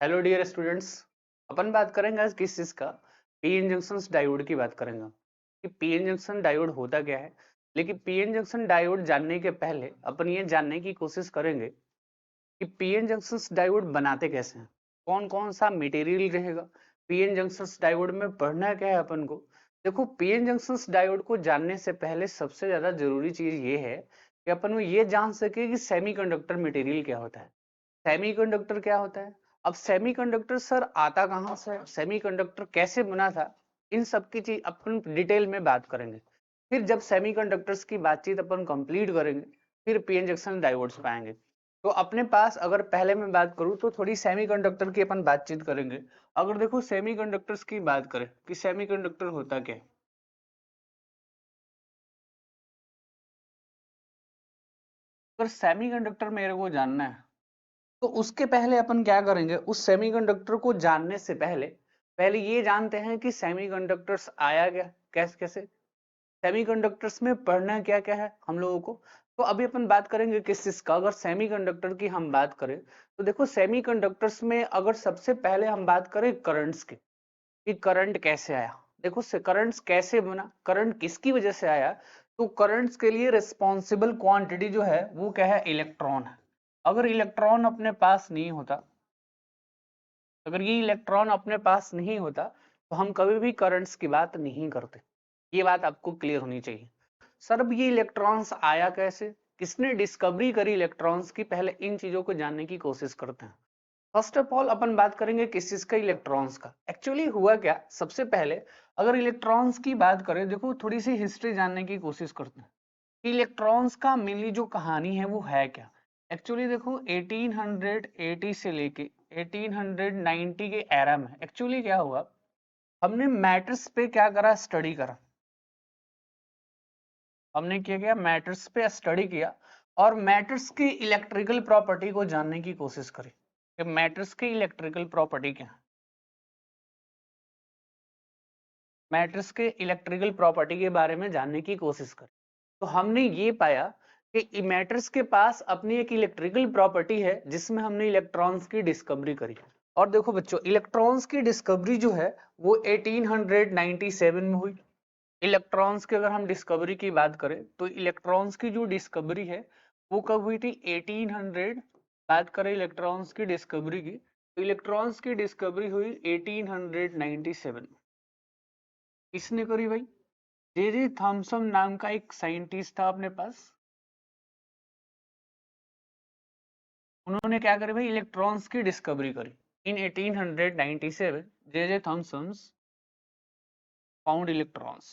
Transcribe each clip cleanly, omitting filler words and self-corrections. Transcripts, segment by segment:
Hello dear students, अपन बात करेंगे आज किस चीज का। पीएन जंक्शन डायोड की बात करेंगे कि पीएन जंक्शन डायोड होता क्या है। लेकिन पीएन जंक्शन डायोड जानने के पहले अपन ये जानने की कोशिश करेंगे कि पीएन जंक्शन डायोड बनाते कैसे हैं, कौन कौन सा मटेरियल रहेगा, पीएन जंक्शन डायोड में पढ़ना क्या है अपन को। देखो, पीएन जंक्शन डायोड को जानने से पहले सबसे ज्यादा जरूरी चीज ये है कि अपन को ये जान सके कि सेमीकंडक्टर मटेरियल क्या होता है। सेमीकंडक्टर क्या होता है, अब सेमीकंडक्टर सर आता कहाँ से है, सेमीकंडक्टर कैसे बना था, इन सब की चीज अपन डिटेल में बात करेंगे। फिर जब सेमीकंडक्टर्स की बातचीत अपन कंप्लीट करेंगे फिर पीएन जंक्शन डायोड्स पाएंगे। तो अपने पास अगर पहले मैं बात करूं तो थोड़ी सेमीकंडक्टर की अपन बातचीत करेंगे। अगर देखो सेमीकंडक्टर्स की बात करें कि सेमीकंडक्टर होता क्या है, अगर सेमीकंडक्टर मेरे को जानना है तो उसके पहले अपन क्या करेंगे, उस सेमीकंडक्टर को जानने से पहले पहले ये जानते हैं कि सेमीकंडक्टर्स आया क्या, कैसे कैसे सेमीकंडक्टर्स में पढ़ना क्या क्या है हम लोगों को। तो अभी अपन बात करेंगे किस चीज का, अगर सेमीकंडक्टर की हम बात करें तो देखो सेमीकंडक्टर्स में अगर सबसे पहले हम बात करें करंट्स की कि करंट कैसे आया। देखो करंट्स कैसे बना, करंट किसकी वजह से आया, तो करंट्स के लिए रिस्पॉन्सिबल क्वांटिटी जो है वो क्या है, इलेक्ट्रॉन है। अगर इलेक्ट्रॉन अपने पास नहीं होता, अगर ये इलेक्ट्रॉन अपने पास नहीं होता तो हम कभी भी करंट्स की बात नहीं करते। ये बात आपको क्लियर होनी चाहिए। सर अब ये इलेक्ट्रॉन्स आया कैसे, किसने डिस्कवरी करी इलेक्ट्रॉन्स की, पहले इन चीजों को जानने की कोशिश करते हैं। फर्स्ट ऑफ ऑल अपन बात करेंगे किस चीज का, इलेक्ट्रॉन्स का। एक्चुअली हुआ क्या, सबसे पहले अगर इलेक्ट्रॉन्स की बात करें, देखो थोड़ी सी हिस्ट्री जानने की कोशिश करते हैं कि इलेक्ट्रॉन्स का मेनली जो कहानी है वो है क्या। एक्चुअली देखो 1880 से लेके 1890 के एरा में एक्चुअली क्या हुआ, हमने मैटर्स पे क्या करा, स्टडी करा। हमने क्या किया, मैटर्स पे स्टडी किया और मैटर्स की इलेक्ट्रिकल प्रॉपर्टी को जानने की कोशिश करी कि मैटर्स की इलेक्ट्रिकल प्रॉपर्टी क्या है। मैटर्स के इलेक्ट्रिकल प्रॉपर्टी के बारे में जानने की कोशिश करी तो हमने ये पाया कि मैटर्स के पास अपनी एक इलेक्ट्रिकल प्रॉपर्टी है जिसमें हमने इलेक्ट्रॉन्स की डिस्कवरी करी। और देखो बच्चों, इलेक्ट्रॉन्स की डिस्कवरी जो है वो 1897 में हुई। इलेक्ट्रॉन्स की अगर हम डिस्कवरी की बात करें तो इलेक्ट्रॉन्स की जो डिस्कवरी है वो कब हुई थी, 1800। बात करें इलेक्ट्रॉन्स की डिस्कवरी की तो इलेक्ट्रॉन्स की डिस्कवरी हुई 1897। किसने करी भाई, जे जे थॉमसन नाम का एक साइंटिस्ट था अपने पास। उन्होंने क्या करी भाई, इलेक्ट्रॉन्स की डिस्कवरी करी इन 1897। जे जे थॉमसन फाउंड इलेक्ट्रॉन्स।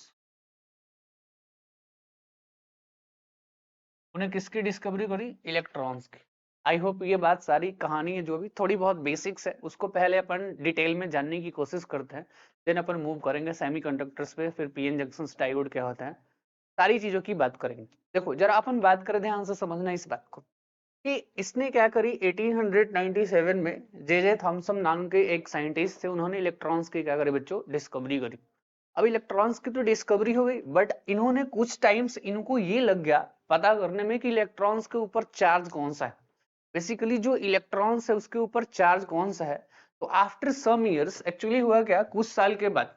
उन्हें किसकी डिस्कवरी करी, इलेक्ट्रॉन्स की। आई होप ये बात सारी कहानी है जो भी थोड़ी बहुत बेसिक्स है उसको पहले अपन डिटेल में जानने की कोशिश करते हैं, देन अपन मूव करेंगे सेमीकंडक्टर्स पे, फिर पीएन जंक्शन डायोड क्या होता है, सारी चीजों की बात करेंगे। देखो जरा अपन बात करें, ध्यान से समझना इस बात को कि इसने क्या करी 1897 में, जे जे थॉमसन नाम के एक साइंटिस्ट थे, उन्होंने इलेक्ट्रॉन्स की क्या करी बच्चों, डिस्कवरी करी। अब इलेक्ट्रॉन्स की तो डिस्कवरी हो गई बट इन्होंने कुछ टाइम्स इनको ये लग गया पता करने में कि इलेक्ट्रॉन्स के ऊपर चार्ज कौन सा है, बेसिकली जो इलेक्ट्रॉन्स है उसके ऊपर चार्ज कौन सा है। तो आफ्टर सम इयर्स, एक्चुअली हुआ क्या, कुछ साल के बाद,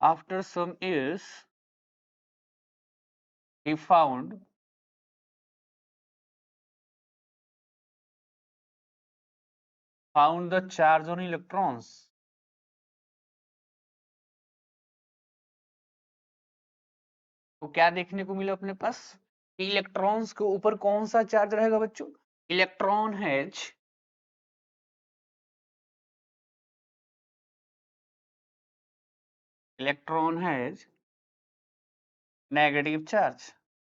after some years he found the charge on electrons। तो क्या देखने को मिला अपने पास, इलेक्ट्रॉन्स के ऊपर कौन सा चार्ज रहेगा बच्चों, electron has electron has negative charge.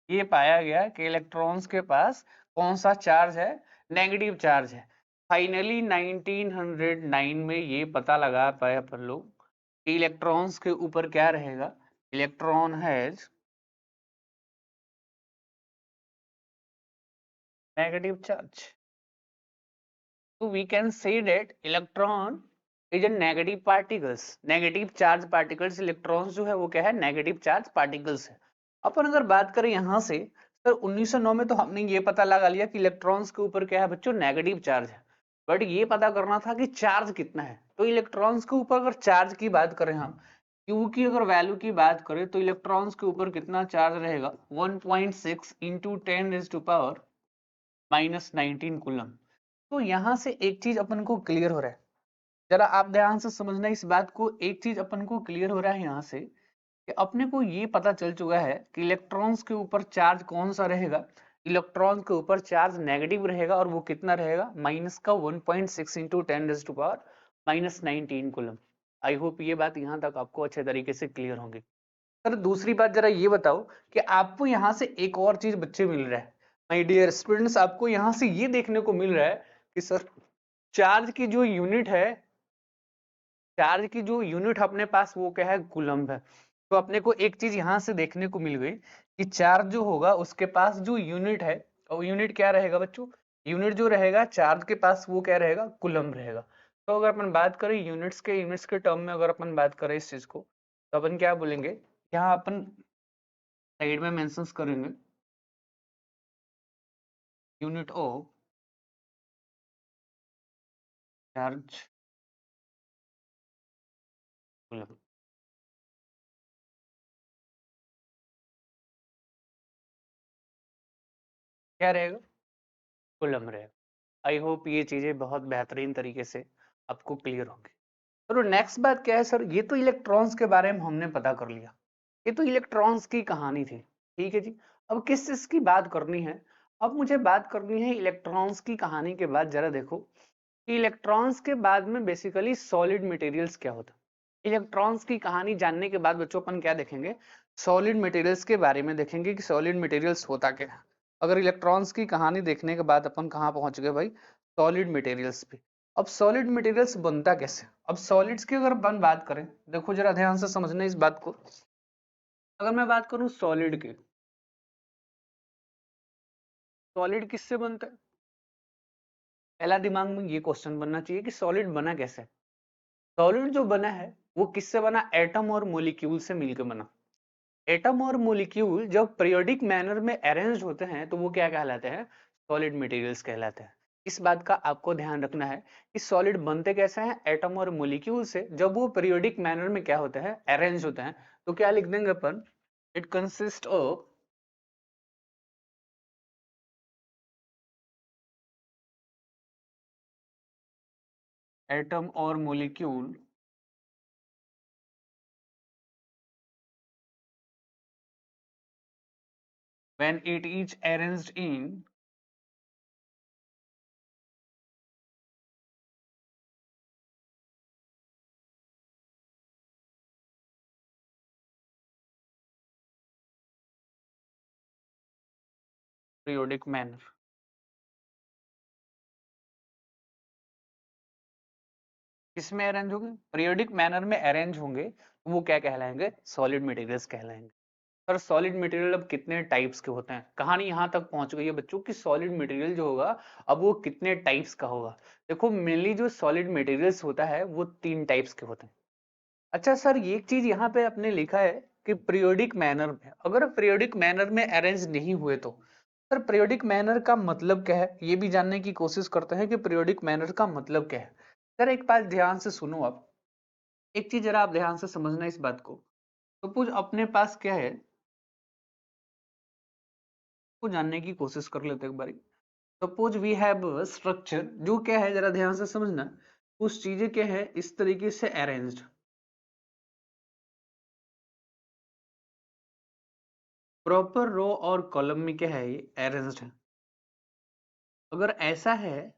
ये पाया गया कि इलेक्ट्रॉन्स के पास कौन सा चार्ज है, नेगेटिव चार्ज है। फाइनली 1909 में ये पता लगा पाए अपन लोग कि इलेक्ट्रॉन्स के ऊपर क्या रहेगा, इलेक्ट्रॉन हैज नेगेटिव चार्ज। तो we can say that electron is a negative particles, negative charge particles. Electrons जो है वो क्या है, नेगेटिव चार्ज पार्टिकल्स है। अपन अगर बात करें यहाँ से सर 1909 में तो हमने ये पता लगा लिया कि इलेक्ट्रॉन्स के ऊपर क्या है बच्चों, नेगेटिव चार्ज है, बट ये पता करना था कि चार्ज कितना है। तो इलेक्ट्रॉन्स के ऊपर अगर चार्ज की बात करें हम, क्यू की अगर वैल्यू की बात करें तो इलेक्ट्रॉन्स के ऊपर कितना चार्ज रहेगा, 1.6 इंटू 10⁻⁻19 कूलम। तो यहाँ से एक चीज अपन को क्लियर हो रहा है, जरा आप ध्यान से समझना इस बात को। एक चीज अपन को क्लियर हो रहा है यहाँ से कि अपने को ये पता चल चुका है कि इलेक्ट्रॉन्स के ऊपर चार्ज कौन सा रहेगा, इलेक्ट्रॉन के ऊपर चार्ज नेगेटिव रहेगा, और वो कितना रहेगा, माइनस का 1.6 इंटू 10⁻⁻19 कूलम। आई होप ये बात यहाँ तक आपको अच्छे तरीके से क्लियर होगी। सर दूसरी बात जरा ये बताओ कि आपको यहाँ से एक और चीज बच्चे मिल रहा है, माय डियर स्टूडेंट्स, आपको यहाँ से ये देखने को मिल रहा है कि सर चार्ज की जो यूनिट है, चार्ज की जो यूनिट अपने पास वो क्या है, कूलम्ब है। तो अपने को एक चीज यहां से देखने को मिल गई कि चार्ज जो होगा उसके पास जो यूनिट है, और यूनिट क्या रहेगा बच्चों, यूनिट जो रहेगा चार्ज के पास वो क्या रहेगा, कूलम्ब रहेगा। तो अगर अपन बात करें यूनिट्स के टर्म में, अगर अपन बात करें इस चीज को, तो अपन क्या बोलेंगे, यहाँ अपन साइड में मेंशन करेंगे यूनिट ऑफ चार्ज कूलम्ब, क्या रहेगा, कूलम्ब रहेगा। आई होप ये चीजें बहुत बेहतरीन तरीके से आपको क्लियर होंगी। तो नेक्स्ट बात क्या है सर, ये तो इलेक्ट्रॉन्स के बारे में हमने पता कर लिया, ये तो इलेक्ट्रॉन्स की कहानी थी, ठीक है जी। अब किस चीज की बात करनी है, अब मुझे बात करनी है इलेक्ट्रॉन्स की कहानी के बाद। जरा देखो कि इलेक्ट्रॉन्स के बाद में बेसिकली सॉलिड मटेरियल्स क्या होता है। इलेक्ट्रॉन्स की कहानी जानने के बाद बच्चों अपन क्या देखेंगे, सॉलिड मटेरियल्स के बारे में देखेंगे कि सॉलिड मटेरियल्स होता क्या है। अगर इलेक्ट्रॉन्स की कहानी देखने के बाद अपन कहाँ पहुंच गए भाई, सॉलिड मटेरियल्स पे। अब सॉलिड मटेरियल्स बनता कैसे, अब सॉलिड्स की अगर अपन बात करें, देखो जरा ध्यान से समझना इस बात को। अगर मैं बात करूं सॉलिड की, सॉलिड किससे बनता है, पहला दिमाग में ये क्वेश्चन बनना चाहिए कि सॉलिड बना कैसे। सॉलिड जो बना है वो किससे बना, एटम और मोलिक्यूल से मिलकर बना। एटम और मोलिक्यूल जब पीरियोडिक मैनर में अरेंज होते हैं तो वो क्या कहलाते हैं, सॉलिड मटेरियल्स कहलाते हैं। इस बात का आपको ध्यान रखना है कि सॉलिड बनते कैसे हैं, एटम और मोलिक्यूल से, जब वो पीरियोडिक मैनर में क्या होते हैं, अरेंज होते हैं। तो क्या लिख देंगे अपन, इट कंसिस्ट ऑफ एटम और molecule when it is arranged in periodic manner। किसमें अरेंज होंगे, पीरियोडिक मैनर में अरेंज होंगे, तो वो क्या कहलाएंगे, सॉलिड मटेरियल्स कहलाएंगे। पर सॉलिड मटेरियल अब कितने टाइप्स के होते हैं, कहानी यहां तक पहुंच गई है बच्चों कि सॉलिड मटेरियल जो होगा अब वो कितने टाइप्स का होगा। देखो मेनली जो सॉलिड मटेरियल्स होता है वो 3 टाइप्स के होते हैं। अच्छा सर ये एक चीज यहाँ पे आपने लिखा है कि पीरियोडिक मैनर में, अगर पीरियोडिक मैनर में अरेंज नहीं हुए तो सर पीरियोडिक मैनर का मतलब क्या है, ये भी जानने की कोशिश करते हैं कि पीरियोडिक मैनर का मतलब क्या है। सर एक बात ध्यान से सुनो आप, एक चीज जरा आप ध्यान से समझना इस बात को। सपोज अपने पास क्या है, को जानने की कोशिश कर लेते हैं एक बारी। सपोज वी हैव स्ट्रक्चर जो क्या है, जरा ध्यान से समझना, कुछ चीजें क्या है इस तरीके से अरेंज्ड, प्रॉपर रो और कॉलम में क्या है, ये अरेंज्ड है। अगर ऐसा है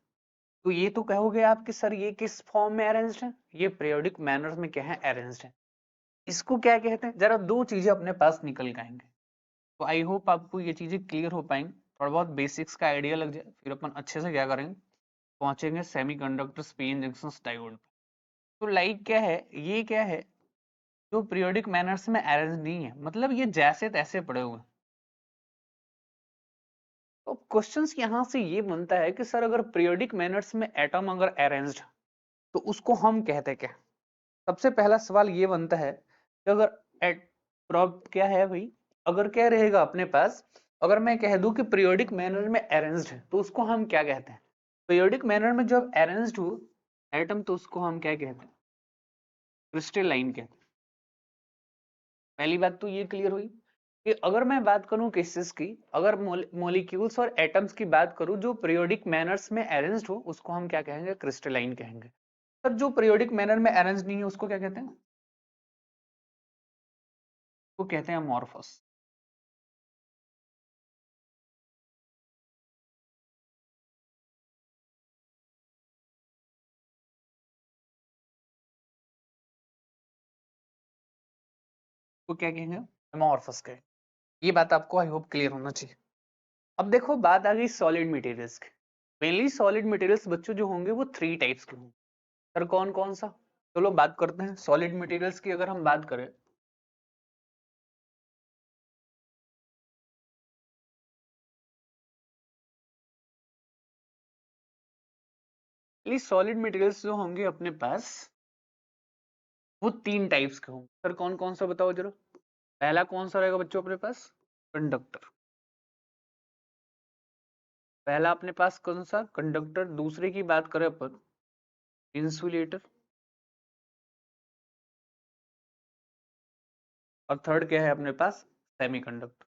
तो ये तो कहोगे आप कि सर ये किस फॉर्म में अरेंज्ड है, ये पीरियोडिक मैनर में क्या है, अरेंज्ड है। इसको क्या कहते हैं, जरा दो चीजें अपने पास निकल के आएंगे। तो आई होप आपको ये चीजें क्लियर हो पाएंगी, थोड़ा बहुत बेसिक्स का आइडिया लग जाए, फिर अपन अच्छे से क्या करेंगे, पहुंचेंगे सेमीकंडक्टर्स, पीएन जंक्शंस, डायोड पे। तो लाइक क्या है, ये क्या है जो पीरियोडिक मैनर्स में अरेंज नहीं है, मतलब ये जैसे तैसे पड़े हुए हैं। तो क्वेश्चंस यहां से ये बनता है कि सर अगर पीरियोडिक मैनर्स में एटम अगर अरेंज्ड तो उसको हम कहते क्या। सबसे पहला सवाल ये बनता है कि अगर क्या है भाई, अगर क्या रहेगा अपने पास अगर मैं कह दूं कि पीरियोडिक मैनर में अरेंज्ड है तो उसको हम क्या कहते हैं? पीरियोडिक मैनर में जब अरेंज्ड हो एटम तो उसको हम क्या कहते हैं? क्रिस्टलाइन कहते हैं। पहली बात तो ये क्लियर हुई कि अगर मैं बात करूं केसेस की, अगर मॉलिक्यूल्स और एटम्स की बात करूं जो पीरियोडिक मैनर्स में अरेंज्ड हो उसको हम क्या कहेंगे? क्रिस्टलाइन कहेंगे। पर जो पीरियोडिक मैनर में अरेंज नहीं है उसको क्या कहते हैं? वो कहते हैं अमॉर्फस। वो क्या कहेंगे? अमॉर्फस कहेंगे। ये बात आपको आई होप क्लियर होना चाहिए। अब देखो बात आ गई सॉलिड मटेरियल्स की। मेनली सॉलिड मटेरियल्स बच्चों जो होंगे वो 3 टाइप्स के होंगे। सर कौन कौन सा? चलो बात करते हैं सॉलिड मटेरियल्स की। अगर हम बात करें सॉलिड मटेरियल्स जो होंगे अपने पास वो 3 टाइप्स के होंगे। सर कौन कौन सा बताओ जरा। पहला कौन सा रहेगा बच्चों अपने पास? कंडक्टर। पहला अपने पास कौन सा? कंडक्टर। दूसरे की बात करें अपन इंसुलेटर। और थर्ड क्या है अपने पास? सेमीकंडक्टर।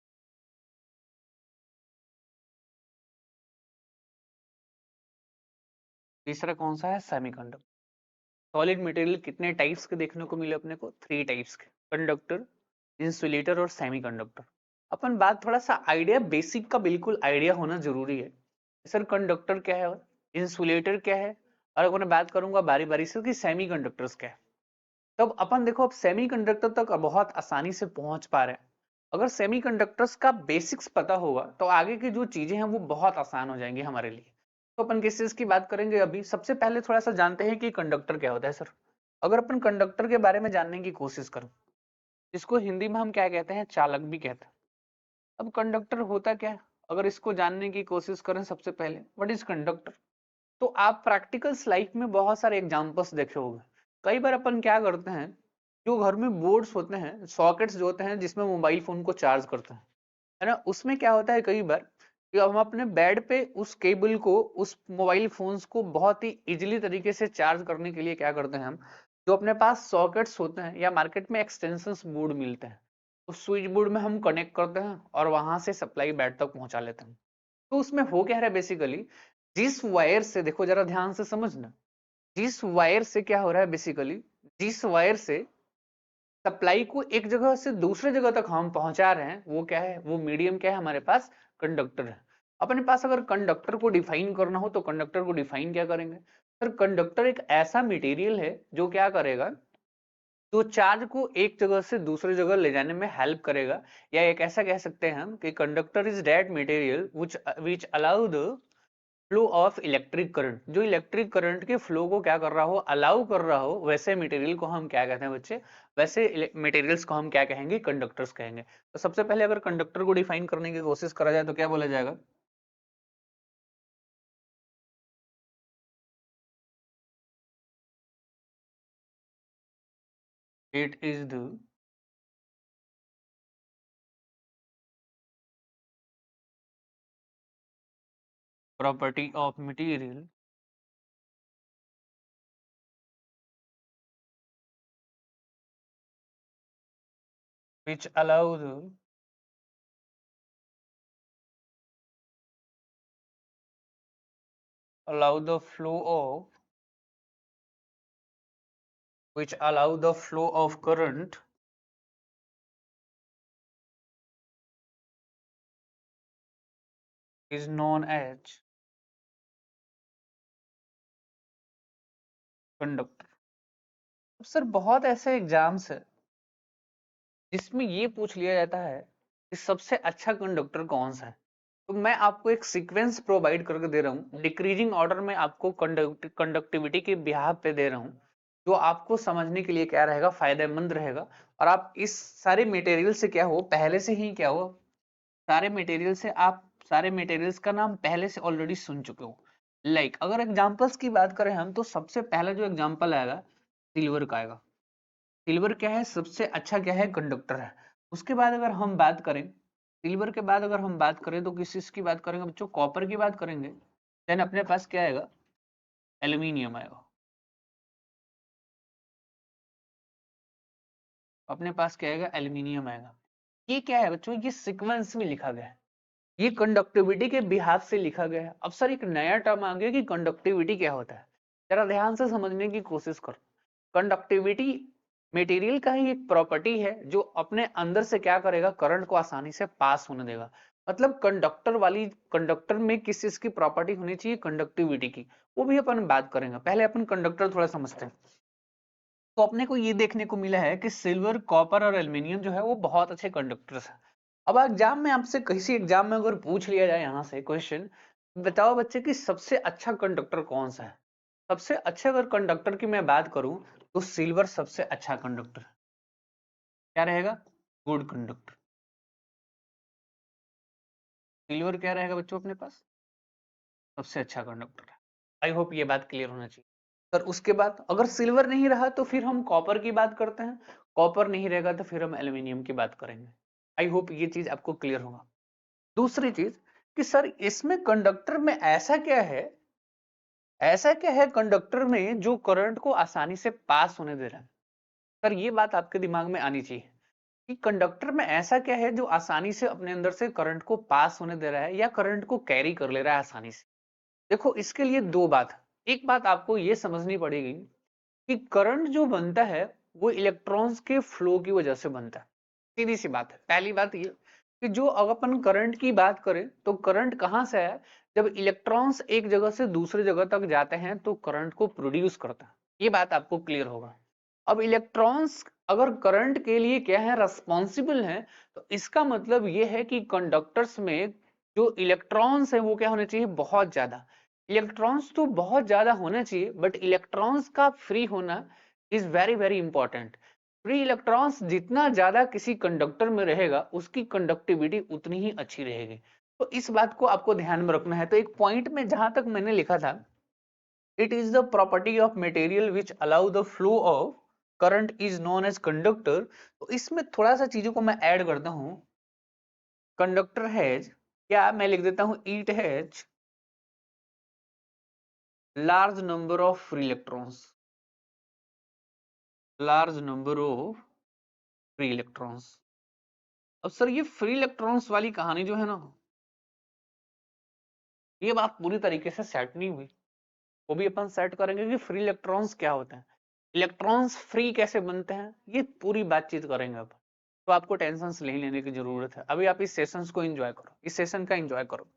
तीसरा कौन सा है? सेमीकंडक्टर। सॉलिड मटेरियल कितने टाइप्स के देखने को मिले अपने को? 3 टाइप्स के। कंडक्टर, इंसुलेटर और सेमीकंडक्टर। अपन बात थोड़ा सा आइडिया बेसिक का बिल्कुल आइडिया होना जरूरी है। सर कंडक्टर क्या है और इंसुलेटर क्या है, और अगर मैं बात करूंगा बारी बारी से कि सेमीकंडक्टर्स क्या है, तब अपन देखो अब सेमीकंडक्टर तक बहुत आसानी से पहुंच पा रहे हैं। अगर सेमीकंडक्टर्स का बेसिक्स पता होगा तो आगे की जो चीजें हैं वो बहुत आसान हो जाएंगी हमारे लिए। तो अपन किस चीज की बात करेंगे अभी? सबसे पहले थोड़ा सा जानते हैं कि कंडक्टर क्या होता है सर। अगर अपन कंडक्टर के बारे में जानने की कोशिश करें, इसको हिंदी में हम क्या कहते हैं? चालक भी कहते हैं। अब कंडक्टर होता क्या है अगर इसको जानने की कोशिश करें? सबसे पहले व्हाट इज कंडक्टर? तो आप प्रैक्टिकल्स लाइफ में बहुत सारे एग्जांपल्स देखे होंगे। कई बार अपन क्या करते हैं, जो घर में बोर्ड्स होते हैं, सॉकेट्स जो होते हैं जिसमें मोबाइल फोन को चार्ज करते हैं, है ना, उसमें क्या होता है कई बार कि हम अपने बेड पे उस केबल को, उस मोबाइल फोन्स को बहुत ही इजीली तरीके से चार्ज करने के लिए क्या करते हैं हम, जो अपने पास सॉकेट्स होते हैं या मार्केट में एक्सटेंशन बोर्ड मिलते हैं, उस स्विच बोर्ड में हम कनेक्ट करते हैं और वहां से सप्लाई बेड तक पहुंचा लेते हैं। तो उसमें हो क्या रहा है बेसिकली, जिस वायर से, देखो जरा ध्यान से समझना, जिस वायर से क्या हो रहा है बेसिकली, जिस वायर से सप्लाई को एक जगह से दूसरे जगह तक हम पहुंचा रहे हैं, वो क्या है? वो मीडियम क्या है हमारे पास? कंडक्टर है। अपने पास अगर कंडक्टर को डिफाइन करना हो तो कंडक्टर को डिफाइन क्या करेंगे? सर कंडक्टर एक ऐसा मटेरियल है जो क्या करेगा, जो चार्ज को एक जगह से दूसरी जगह ले जाने में हेल्प करेगा। या एक ऐसा कह सकते हैं हम कि conductor is that material which allow the flow of electric current. जो इलेक्ट्रिक करंट के फ्लो को क्या कर रहा हो, अलाउ कर रहा हो, वैसे मटेरियल को हम क्या कहते हैं बच्चे? वैसे मटेरियल्स को हम क्या कहेंगे? कंडक्टर्स कहेंगे। तो सबसे पहले अगर कंडक्टर को डिफाइन करने की कोशिश करा जाए तो क्या बोला जाएगा? It is the property of material which allow the flow of which allow the flow of current is known as conductor. Sir बहुत ऐसे एग्जाम्स है जिसमें ये पूछ लिया जाता है कि सबसे अच्छा कंडक्टर कौन सा है। तो मैं आपको एक सीक्वेंस प्रोवाइड करके दे रहा हूँ, डिक्रीजिंग ऑर्डर में आपको कंडक्टिविटी के बिहाफ पे दे रहा हूँ, जो आपको समझने के लिए क्या रहेगा? फायदेमंद रहेगा। और आप इस सारे मटेरियल से क्या हो, पहले से ही क्या हो, सारे मटेरियल से आप सारे मटेरियल्स का नाम पहले से ऑलरेडी सुन चुके हो। अगर एग्जांपल्स की बात करें हम, तो सबसे पहला जो एग्जांपल आएगा सिल्वर का आएगा। सिल्वर क्या है? सबसे अच्छा क्या है? कंडक्टर है। उसके बाद अगर हम बात करें सिल्वर के बाद अगर हम बात करें तो किस चीज की बात करेंगे बच्चों, कॉपर की बात करेंगे। देन अपने पास क्या आएगा, एल्यूमिनियम आएगा। अपने पास क्या आएगा, एल्यूमिनियम आएगा। ये क्या है बच्चों, ये सीक्वेंस में लिखा गया है, ये कंडक्टिविटी के बिहाफ से लिखा गया है। अब सर एक नया टर्म आ गया कि कंडक्टिविटी क्या होता है, जरा ध्यान से समझने की कोशिश करो। कंडक्टिविटी मटेरियल का ही एक प्रॉपर्टी है जो अपने अंदर से क्या करेगा, करंट को आसानी से पास होने देगा। मतलब कंडक्टर में किस चीज की प्रॉपर्टी होनी चाहिए, कंडक्टिविटी की, वो भी अपन बात करेंगे। पहले अपन कंडक्टर थोड़ा समझते हैं। तो अपने को ये देखने को मिला है कि सिल्वर, कॉपर और एल्यूमिनियम जो है वो बहुत अच्छे कंडक्टर्स हैं। अब एग्जाम में आपसे किसी एग्जाम में अगर पूछ लिया जाए यहाँ से क्वेश्चन, बताओ बच्चे कि सबसे अच्छा कंडक्टर कौन सा है। सबसे अच्छे अगर कंडक्टर की मैं बात करूं तो सिल्वर सबसे अच्छा कंडक्टर क्या रहेगा, गुड कंडक्टर। सिल्वर क्या रहेगा बच्चों अपने पास, सबसे अच्छा कंडक्टर है। आई होप ये बात क्लियर होना चाहिए। सर उसके बाद अगर सिल्वर नहीं रहा तो फिर हम कॉपर की बात करते हैं, कॉपर नहीं रहेगा तो फिर हम एल्यूमिनियम की बात करेंगे। आई होप ये चीज आपको क्लियर होगा। दूसरी चीज कि सर इसमें कंडक्टर में ऐसा क्या है कंडक्टर में जो करंट को आसानी से पास होने दे रहा है। सर ये बात आपके दिमाग में आनी चाहिए कि कंडक्टर में ऐसा क्या है जो आसानी से अपने अंदर से करंट को पास होने दे रहा है या करंट को कैरी कर ले रहा है आसानी से। देखो इसके लिए दो बात, एक बात आपको ये समझनी पड़ेगी कि करंट जो बनता है वो इलेक्ट्रॉन्स के फ्लो की वजह से बनता है। सीधी सी बात है। पहली बात ये कि जो अगर अपन करंट की बात करें तो करंट कहां से है, जब इलेक्ट्रॉन्स एक जगह से दूसरी जगह तक जाते हैं तो करंट को प्रोड्यूस करता है। ये बात आपको क्लियर होगा। अब इलेक्ट्रॉन्स अगर करंट के लिए क्या है, रेस्पॉन्सिबल है, तो इसका मतलब ये है कि कंडक्टर्स में जो इलेक्ट्रॉन्स है वो क्या होने चाहिए, बहुत ज्यादा। इलेक्ट्रॉन्स तो बहुत ज्यादा होना चाहिए बट इलेक्ट्रॉन्स का फ्री होना is very very important. Free electrons जितना ज्यादा किसी कंडक्टर में रहेगा उसकी कंडक्टिविटी उतनी ही अच्छी रहेगी। तो इस बात को आपको ध्यान में रखना है। तो एक पॉइंट में जहां तक मैंने लिखा था, it is the property of material which allow the flow of current is known as conductor. तो इसमें थोड़ा सा चीजों को मैं ऐड करता हूं। कंडक्टर हैज, क्या मैं लिख देता हूं, it has large number of free electrons, large number of free electrons. अब सर ये फ्री इलेक्ट्रॉन्स वाली कहानी जो है ना, ये बात पूरी तरीके से सेट नहीं हुई। वो भी अपन सेट करेंगे कि फ्री इलेक्ट्रॉन्स क्या होते हैं, इलेक्ट्रॉन्स फ्री कैसे बनते हैं, ये पूरी बातचीत करेंगे अपन। तो आपको टेंशन नहीं लेने की जरूरत है, अभी आप इस सेशंस को एंजॉय करो, इस सेशन का एंजॉय करो।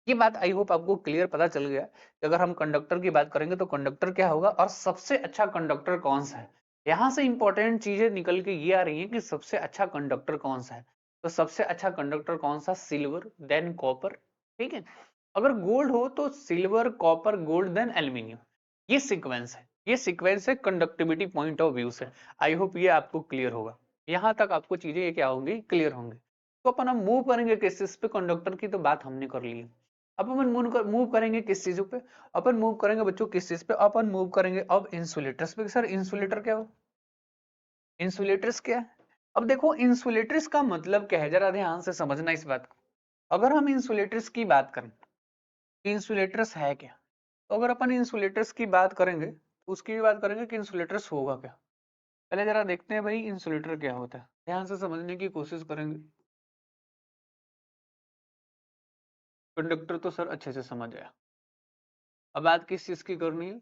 ये बात आई होप आपको क्लियर पता चल गया कि अगर हम कंडक्टर की बात करेंगे तो कंडक्टर क्या होगा और सबसे अच्छा कंडक्टर कौन सा है। यहां से इंपॉर्टेंट चीजें निकल के ये आ रही है कि सबसे अच्छा कंडक्टर कौन सा है। तो सबसे अच्छा कंडक्टर कौन सा, सिल्वर देन कॉपर। ठीक है, अगर गोल्ड हो तो silver copper gold then aluminium. ये सीक्वेंस है, ये सीक्वेंस है कंडक्टिविटी पॉइंट ऑफ व्यू से। आई होप ये आपको क्लियर होगा। यहां तक आपको चीजें ये क्या होंगी, क्लियर होंगी। तो अपन हम मूव करेंगे किस चीज पे, कंडक्टर की तो बात हमने कर ली है। अब अपन मूव करेंगे किस चीजों पे, अपन मूव करेंगे बच्चों किस चीज पे, अपन मूव करेंगे अब इंसुलेटर्स पे। सर इंसुलेटर क्या हो, इंसुलेटर्स क्या है। अब देखो इंसुलेटर्स का मतलब क्या है, जरा ध्यान से समझना इस बात को। अगर हम इंसुलेटर्स की बात करें, इंसुलेटर्स है क्या, तो अगर अपन इंसुलेटर्स की बात करेंगे तो उसकी भी बात करेंगे कि इंसुलेटर्स होगा क्या। पहले जरा देखते हैं भाई इंसुलेटर क्या होता है, ध्यान से समझने की कोशिश करेंगे। कंडक्टर तो सर अच्छे से समझ आया। अब बात किस चीज की करनी है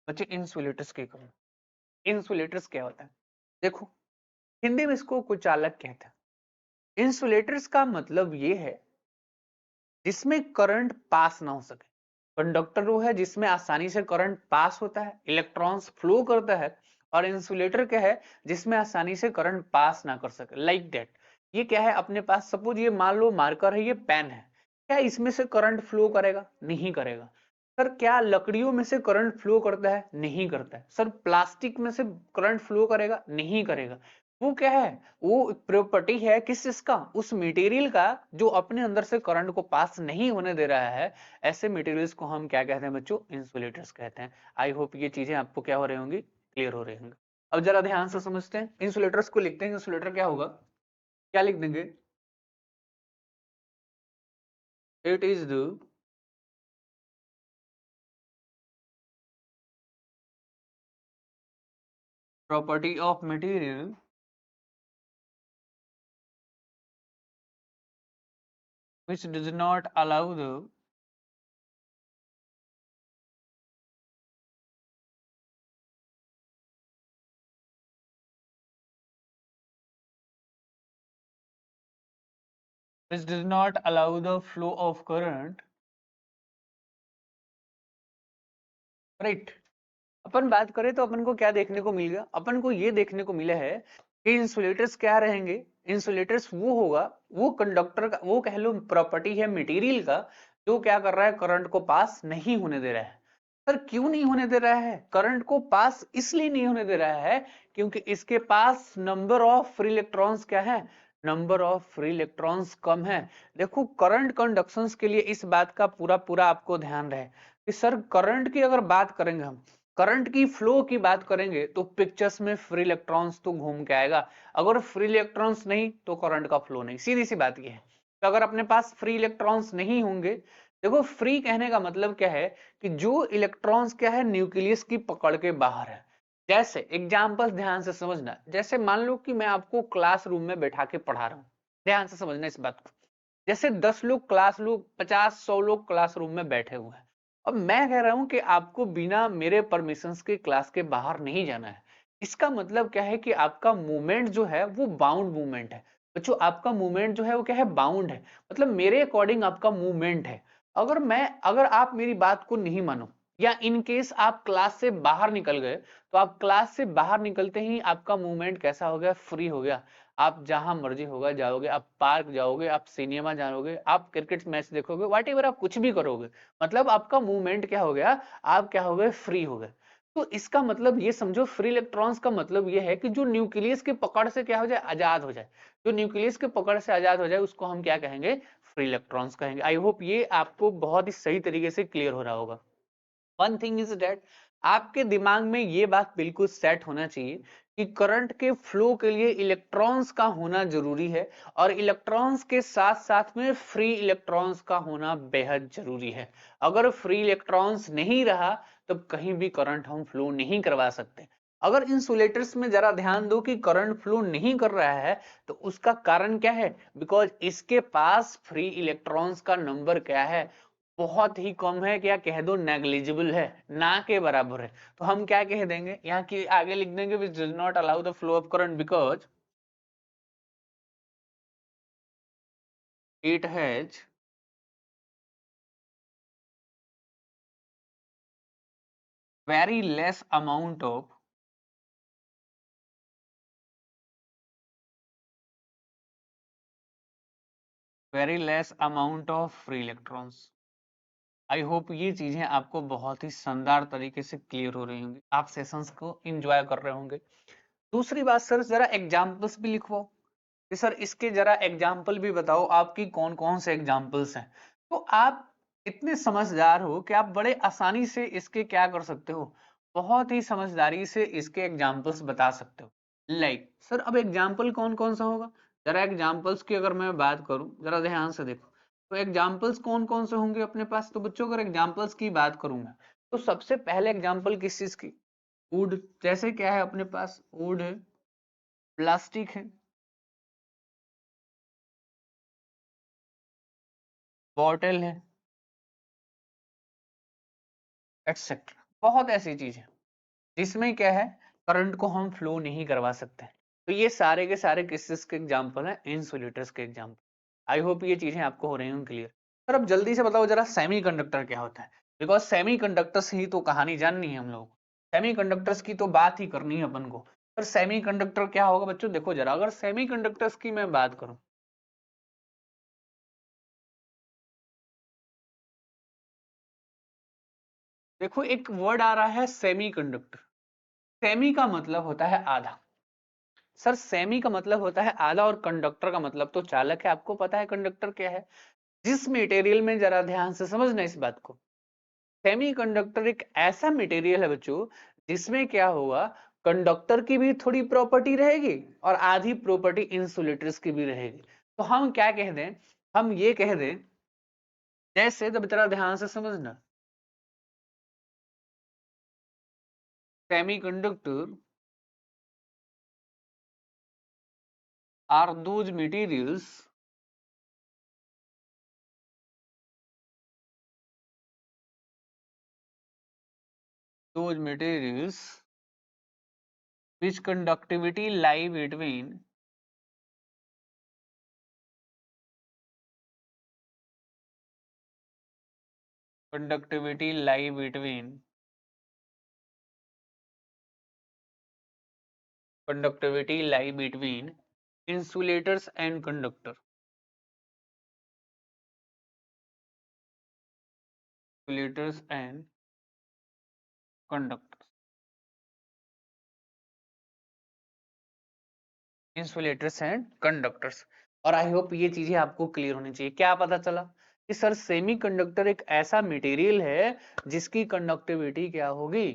बच्चे, इंसुलेटर्स की करनी। इंसुलेटर्स क्या होता है, देखो हिंदी में इसको कुछ अलग कहते हैं। इंसुलेटर्स का मतलब ये है जिसमें करंट पास ना हो सके। कंडक्टर वो है जिसमें आसानी से करंट पास होता है, इलेक्ट्रॉन्स फ्लो करता है। और इंसुलेटर क्या है, जिसमें आसानी से करंट पास ना कर सके, लाइक दैट। ये क्या है अपने पास, सपोज ये मान लो मार्कर है, ये पेन है, क्या इसमें से करंट फ्लो करेगा, नहीं करेगा। सर क्या लकड़ियों में से करंट फ्लो करता है, नहीं करता है। सर प्लास्टिक में से करंट फ्लो करेगा, नहीं करेगा। वो क्या है, वो प्रॉपर्टी है किस चीज का, उस मटेरियल का जो अपने अंदर से करंट को पास नहीं होने दे रहा है। ऐसे मटेरियल्स को हम क्या कहते हैं बच्चों, इंसुलेटर्स कहते हैं। आई होप ये चीजें आपको क्या हो रही होंगी, क्लियर हो रही होंगी। अब जरा ध्यान से समझते हैं, इंसुलेटर्स को लिखते हैं। इंसुलेटर क्या होगा, क्या लिख देंगे, it is the property of material which does not allow the flow of current, right? अपन बात करें तो अपन को क्या देखने को मिल गया, अपन को ये देखने को मिला है कि इंसुलेटर्स क्या रहेंगे, इंसुलेटर्स वो होगा, वो कंडक्टर का, वो कह लो प्रॉपर्टी है मटेरियल का, जो क्या कर रहा है, करंट को पास नहीं होने दे रहा है। सर क्यों नहीं होने दे रहा है, करंट को पास इसलिए नहीं होने दे रहा है क्योंकि इसके पास नंबर ऑफ फ्री इलेक्ट्रॉन्स क्या है, नंबर ऑफ फ्री इलेक्ट्रॉन्स कम है। देखो करंट कंडक्शंस के लिए इस बात का पूरा पूरा आपको ध्यान रहे कि सर करंट की अगर बात करेंगे हम, करंट की फ्लो की बात करेंगे तो पिक्चर्स में फ्री इलेक्ट्रॉन्स तो घूम के आएगा, अगर फ्री इलेक्ट्रॉन्स नहीं तो करंट का फ्लो नहीं, सीधी सी बात ये है। तो अगर अपने पास फ्री इलेक्ट्रॉन्स नहीं होंगे, देखो फ्री कहने का मतलब क्या है कि जो इलेक्ट्रॉन्स क्या है न्यूक्लियस की पकड़ के बाहर है। जैसे एग्जांपल ध्यान से समझना, जैसे मान लो कि मैं आपको क्लासरूम में बैठा के पढ़ा रहा हूं, ध्यान से समझना इस बात को। जैसे 10 लोग क्लास लोग 50-100 लोग क्लासरूम में बैठे हुए हैं, अब मैं कह रहा हूं कि आपको बिना मेरे परमिशन के क्लास के बाहर नहीं जाना है। इसका मतलब क्या है कि आपका मूवमेंट जो है वो बाउंड मूवमेंट है। बच्चों आपका मूवमेंट जो है वो क्या है, बाउंड है, मतलब मेरे अकॉर्डिंग आपका मूवमेंट है। अगर आप मेरी बात को नहीं मानो या इन केस आप क्लास से बाहर निकल गए, तो आप क्लास से बाहर निकलते ही आपका मूवमेंट कैसा हो गया, फ्री हो गया। आप जहां मर्जी होगा जाओगे, आप पार्क जाओगे, आप सिनेमा जाओगे, आप क्रिकेट मैच देखोगे, व्हाटएवर आप कुछ भी करोगे, मतलब आपका मूवमेंट क्या हो गया, आप क्या हो गए, फ्री हो गए। तो इसका मतलब ये समझो, फ्री इलेक्ट्रॉन्स का मतलब ये है कि जो न्यूक्लियस के पकड़ से क्या हो जाए, आजाद हो जाए, जो न्यूक्लियस के पकड़ से आजाद हो जाए उसको हम क्या कहेंगे, फ्री इलेक्ट्रॉन्स कहेंगे। आई होप ये आपको बहुत ही सही तरीके से क्लियर हो रहा होगा। वन थिंग इज दैट आपके दिमाग में ये बात बिल्कुल सेट होना चाहिए कि करंट के फ्लो के लिए इलेक्ट्रॉन्स का होना जरूरी है, और इलेक्ट्रॉन्स के साथ साथ में फ्री इलेक्ट्रॉन्स का होना बेहद जरूरी है। अगर फ्री इलेक्ट्रॉन्स नहीं रहा तब कहीं भी करंट हम फ्लो नहीं करवा सकते। अगर इंसुलेटर्स में जरा ध्यान दो कि करंट फ्लो नहीं कर रहा है, तो उसका कारण क्या है, बिकॉज इसके पास फ्री इलेक्ट्रॉन्स का नंबर क्या है, बहुत ही कम है, क्या कह दो, नेग्लिजिबल है, ना के बराबर है। तो हम क्या कह देंगे, यहाँ की आगे लिख देंगे which does not allow the flow of current because it has very less amount of free electrons. I hope ये चीजें आपको बहुत ही शानदार तरीके से क्लियर हो रही होंगी, आप सेशंस को एंजॉय कर रहे होंगे। दूसरी बात सर, जरा एग्जांपल्स भी लिखवाओ कि सर इसके जरा एग्जाम्पल भी बताओ, आपकी कौन कौन से एग्जाम्पल्स हैं। तो आप इतने समझदार हो कि आप बड़े आसानी से इसके क्या कर सकते हो, बहुत ही समझदारी से इसके एग्जाम्पल्स बता सकते हो। लाइक सर अब एग्जाम्पल कौन कौन सा होगा, जरा एग्जाम्पल्स की अगर मैं बात करूं, जरा ध्यान से देखो, तो एग्जाम्पल्स कौन कौन से होंगे अपने पास। तो बच्चों अगर एग्जाम्पल्स की बात करूंगा तो सबसे पहले एग्जाम्पल किस चीज की, वुड, जैसे क्या है अपने पास, वुड है, प्लास्टिक है, बॉटल है, एक्सेट्रा। बहुत ऐसी चीज है जिसमें क्या है, करंट को हम फ्लो नहीं करवा सकते। तो ये सारे के सारे किस के एग्जांपल हैं, इंसुलेटर्स के एग्जांपल। आई होप ये चीजें आपको हो रही हों क्लियर। सर अब जल्दी से बताओ जरा सेमीकंडक्टर क्या होता है, बिकॉज सेमीकंडक्टर्स ही तो कहानी जाननी है हम लोग, सेमीकंडक्टर्स की तो बात ही करनी है अपन को। सर सेमीकंडक्टर क्या होगा बच्चों, देखो जरा, अगर सेमीकंडक्टर्स की मैं बात करूं, देखो एक वर्ड आ रहा है सेमीकंडक्टर। सेमी का मतलब होता है आधा, सर सेमी का मतलब होता है आधा, और कंडक्टर का मतलब तो चालक है। आपको पता है कंडक्टर क्या है, जिस मटेरियल में, जरा ध्यान से समझना इस बात को, सेमीकंडक्टर एक ऐसा मटेरियल है बच्चों जिसमें क्या होगा, कंडक्टर की भी थोड़ी प्रॉपर्टी रहेगी और आधी प्रॉपर्टी इंसुलेटर्स की भी रहेगी। तो हम क्या कह दें, हम ये कह दें जैसे तो बेटा ध्यान से समझना, semiconductor are those materials which conductivity lie between conductivity lie between conductivity lie between insulators and conductor, insulators and conductors, insulators and conductors. और आई होप ये चीजें आपको क्लियर होनी चाहिए। क्या पता चला कि सर सेमीकंडक्टर एक ऐसा मटेरियल है जिसकी कंडक्टिविटी क्या होगी,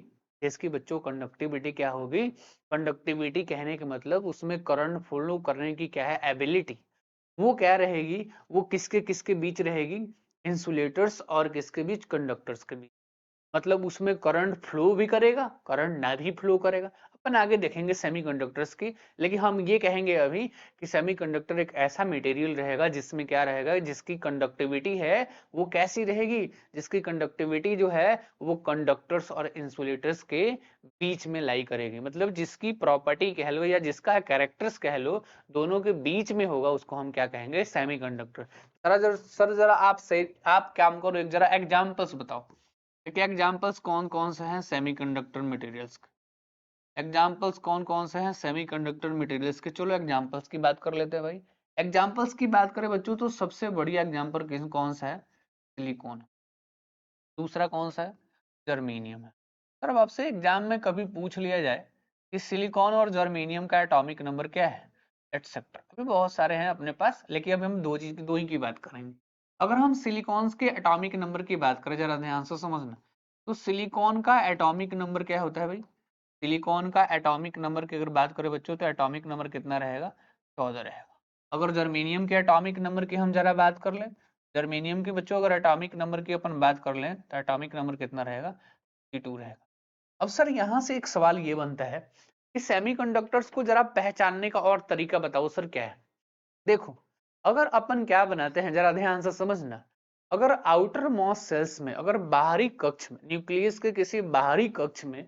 जिसकी बच्चों कंडक्टिविटी क्या होगी, कंडक्टिविटी कहने के मतलब उसमें करंट फ्लो करने की क्या है एबिलिटी, वो क्या रहेगी, वो किसके किसके बीच रहेगी, इंसुलेटर्स और किसके बीच, कंडक्टर्स के बीच। मतलब उसमें करंट फ्लो भी करेगा, करंट ना भी फ्लो करेगा। अपन आगे देखेंगे सेमीकंडक्टर्स की, लेकिन हम ये कहेंगे अभी कि सेमीकंडक्टर एक ऐसा मटेरियल रहेगा जिसमें क्या रहेगा, जिसकी कंडक्टिविटी है वो कैसी रहेगी, जिसकी कंडक्टिविटी जो है वो कंडक्टर्स और इंसुलेटर्स के बीच में लाई करेगी। मतलब जिसकी प्रॉपर्टी कह लो या जिसका कैरेक्टर्स कह लो दोनों के बीच में होगा, उसको हम क्या कहेंगे, सेमीकंडक्टर। सर जरा आप काम करो, एक जरा एग्जांपल्स बताओ, एक एग्जांपल्स कौन कौन से हैं सेमीकंडक्टर मटेरियल्स के, एग्जांपल्स कौन कौन से हैं सेमीकंडक्टर मटेरियल्स के। चलो एग्जांपल्स की बात कर लेते हैं भाई। एग्जांपल्स की बात करें बच्चों तो सबसे बढ़िया एग्जांपल कौन सा है, सिलिकॉन। दूसरा कौन सा है, जर्मेनियम है। सर अब आपसे एग्जाम में कभी पूछ लिया जाए कि सिलिकॉन और जर्मेनियम का एटॉमिक नंबर क्या है, एटसेट्रा, अभी बहुत सारे हैं अपने पास, लेकिन अभी हम दो ही की बात करेंगे। अगर हम सिलिकॉन्स के एटॉमिक नंबर की बात करें, जरा ध्यान से समझना, तो सिलिकॉन का एटॉमिक नंबर क्या होता है भाई, सिलिकॉन का एटॉमिक नंबर की अगर बात करें बच्चों तो एटॉमिक नंबर कितना रहेगा, 14 रहेगा। अगर जर्मेनियम के एटॉमिक नंबर की हम जरा बात कर लें, जर्मेनियम के बच्चों अगर एटॉमिक नंबर की अपन बात कर लें तो एटॉमिक नंबर कितना रहेगा, 52 रहेगा। अब सर यहां से एक सवाल ये बनता है कि सेमीकंडक्टर्स को जरा पहचानने का और तरीका बताओ सर क्या है। देखो अगर अपन क्या बनाते हैं, जरा ध्यान से समझना, अगर आउटर मॉस सेल्स में, अगर बाहरी कक्ष में, न्यूक्लियस के किसी बाहरी कक्ष में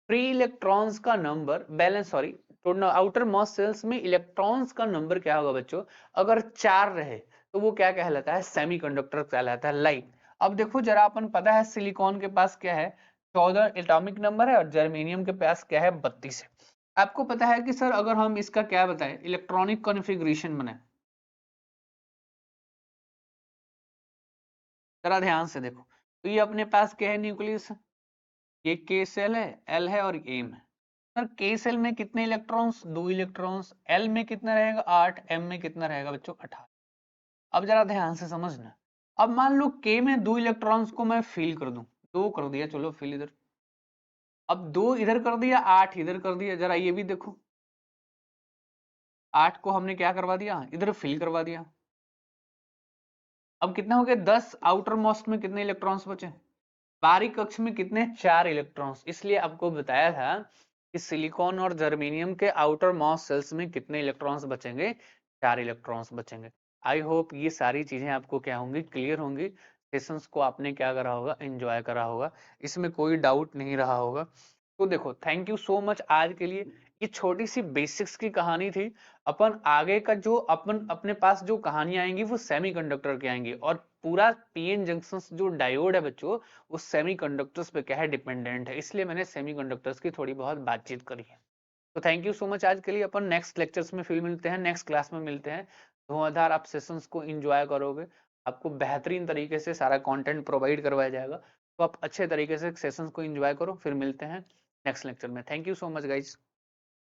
फ्री इलेक्ट्रॉन्स का नंबर बैलेंस, सॉरी तो आउटर मॉस सेल्स में इलेक्ट्रॉन्स का नंबर क्या होगा बच्चों, अगर 4 रहे तो वो क्या कहलाता है, सेमीकंडक्टर कहलाता है, लाइक। अब देखो जरा अपन पता है सिलिकॉन के पास क्या है, 14 एटॉमिक नंबर है और जर्मेनियम के पास क्या है, 32 है। आपको पता है कि सर अगर हम इसका क्या बताएं, इलेक्ट्रॉनिक कॉन्फ़िगरेशन बनाए, जरा ध्यान से देखो, तो ये अपने पास क्या है, न्यूक्लियस है, ये के सेल है, एल है और एम है। सर के सेल में कितने इलेक्ट्रॉन्स, 2 इलेक्ट्रॉन्स, एल में कितना रहेगा 8, एम में कितना रहेगा बच्चों 18। अब जरा ध्यान से समझना, अब मान लो के में 2 इलेक्ट्रॉन्स को मैं फिल कर दूं, 2 कर दिया, चलो फिल इधर, अब 2 इधर कर दिया, 8 इधर कर दिया, जरा ये भी देखो, 8 को हमने क्या करवा दिया, इधर फिल करवा दिया। अब कितना हो गया 10, आउटर मोस्ट में कितने इलेक्ट्रॉन्स बचे, बाहरी कक्ष में कितने, 4 इलेक्ट्रॉन्स। इसलिए आपको बताया था कि सिलिकॉन और जर्मेनियम के आउटर मॉस सेल्स में कितने इलेक्ट्रॉन्स बचेंगे, 4 इलेक्ट्रॉन्स बचेंगे। आई होप ये सारी चीजें आपको क्या होंगी, क्लियर होंगी। सेशंस को आपने क्या करा होगा, एंजॉय करा होगा, इसमें कोई डाउट नहीं रहा होगा। तो देखो थैंक यू सो मच आज के लिए। ये छोटी सी बेसिक्स की कहानी थी। अपन आगे का जो अपन अपने पास जो कहानी आएंगी वो सेमीकंडक्टर की आएंगी, और पूरा पीएन जंक्शन जो डायोड है बच्चों वो सेमीकंडक्टर्स पे क्या है, डिपेंडेंट है, इसलिए मैंने सेमीकंडक्टर्स की थोड़ी बहुत बातचीत करी है। तो थैंक यू सो मच आज के लिए। अपन नेक्स्ट लेक्चर्स में फिर मिलते हैं, नेक्स्ट क्लास में मिलते हैं। धुआंधार आप सेशंस को एंजॉय करोगे, आपको बेहतरीन तरीके से सारा कंटेंट प्रोवाइड करवाया जाएगा, तो आप अच्छे तरीके से सेशंस को एंजॉय करो। फिर मिलते हैं नेक्स्ट लेक्चर में। Thank you so much guys.